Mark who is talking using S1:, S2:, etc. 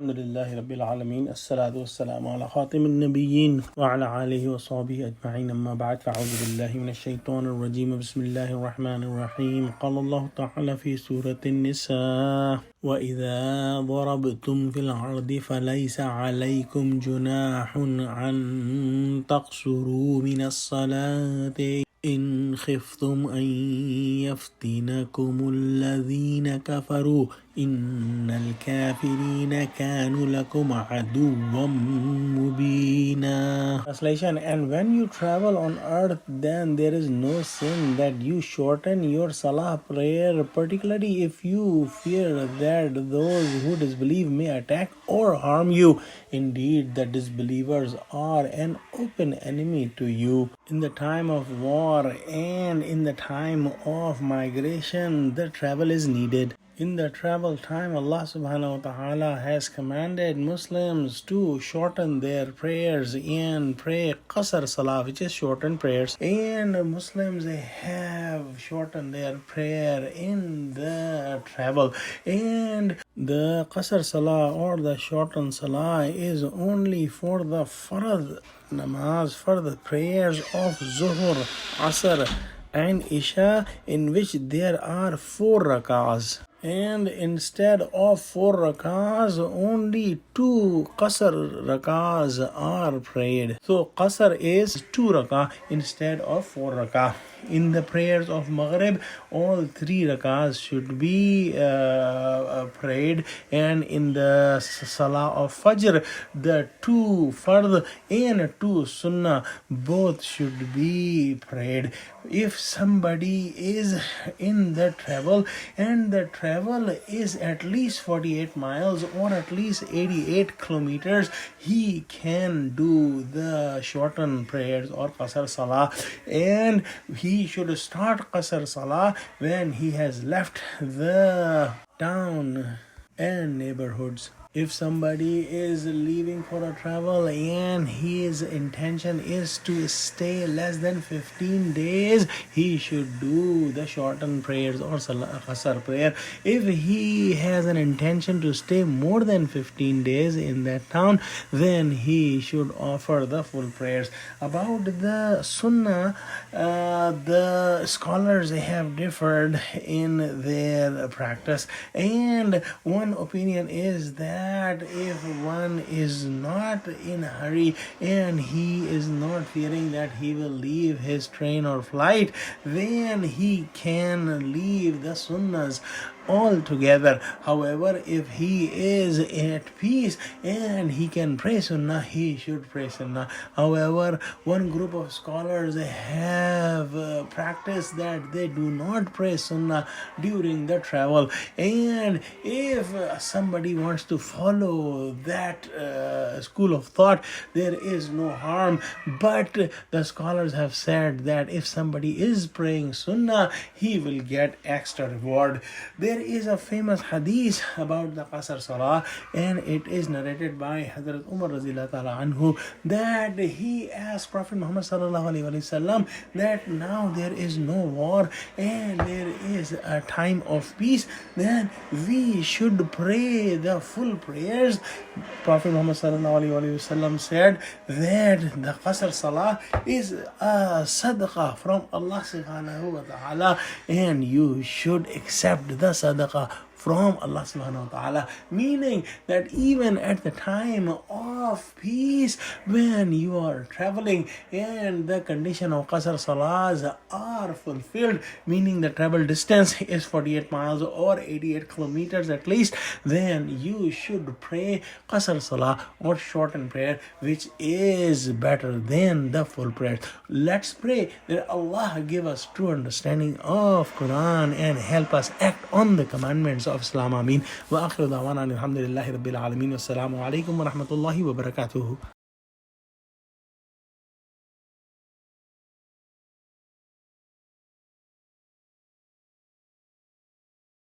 S1: Alhamdulillahi Rabbil Alameen. As-salatu was-salamu ala khatim al-nabiyyin wa ala alihi wa sahbihi ajma'in. Amma ba'd. Fa'udhu billahi minash shaitanir rajeem. Bismillahir rahmanir rahim. Qala Allah ta'ala fi Surah An-Nisa. وَإِذَا ضَرَبْتُمْ فِي الْأَرْضِ فَلَيْسَ عَلَيْكُمْ جُنَاحٌ أَن تَقْصُرُوا مِنَ الصَّلَاةِ إِنْ خِفْتُمْ أَن يَفْتِنَكُمُ الَّذِينَ كَفَرُوا إِنَّ الْكَافِرِينَ كَانُوا لَكُمْ عَدُوًّا مُبِينًا. Translation: And when you travel on earth, then there is no sin that you shorten your salah prayer, particularly if you fear that those who disbelieve may attack or harm you. Indeed, the disbelievers are an open enemy to you. In the time of war and in the time of migration, the travel is needed. In the travel time, Allah subhanahu wa ta'ala has commanded Muslims to shorten their prayers and pray qasr salah, which is shortened prayers. And Muslims have shortened their prayer in the travel. And the qasr salah or the shortened salah is only for the farad namaz, for the prayers of Zuhr, Asr and Isha, in which there are 4 rak'ahs. And instead of 4 rak'ahs, only 2 qasr rak'ahs are prayed. So qasr is 2 rak'ah instead of 4 rak'ah. In the prayers of Maghrib, all 3 rak'ahs should be prayed, and in the Salah of Fajr, the 2 fard and 2 sunnah both should be prayed. If somebody is in the travel and the travel is at least 48 miles or at least 88 kilometers, he can do the shortened prayers or qasr salah, and he should start qasr salah when he has left the town and neighborhoods. If somebody is leaving for a travel and his intention is to stay less than 15 days, he should do the shortened prayers or qasr prayer. If he has an intention to stay more than 15 days in that town, then he should offer the full prayers. About the sunnah, the scholars have differed in their practice, and one opinion is that if one is not in a hurry and he is not fearing that he will leave his train or flight, then he can leave the sunnahs altogether. However, if he is at peace and he can pray sunnah, he should pray sunnah. However, one group of scholars have practiced that they do not pray sunnah during the travel, and if somebody wants to follow that school of thought, there is no harm. But the scholars have said that if somebody is praying sunnah, he will get extra reward. There is a famous hadith about the qasr salah, and it is narrated by Hazrat Umar radhiyallahu ta'ala anhu, that he asked Prophet Muhammad sallallahu alaihi wasallam that now there is no war and there is a time of peace, then we should pray the full prayers. Prophet Muhammad sallallahu alaihi wasallam said that the qasr salah is a sadaqah from Allah subhanahu wa ta'ala, and you should accept the sadaqah from Allah subhanahu wa ta'ala, meaning that even at the time of peace, when you are traveling and the condition of qasr salahs are fulfilled, meaning the travel distance is 48 miles or 88 kilometers at least, then you should pray qasr salah or shortened prayer, which is better than the full prayer. Let's pray that Allah give us true understanding of Quran and help us act on the commandments of Islam. Ameen. Wa akhiru da'wana alhamdulillahi rabbil alameen. Wassalamu alaikum wa rahmatullahi wa barakatuhu.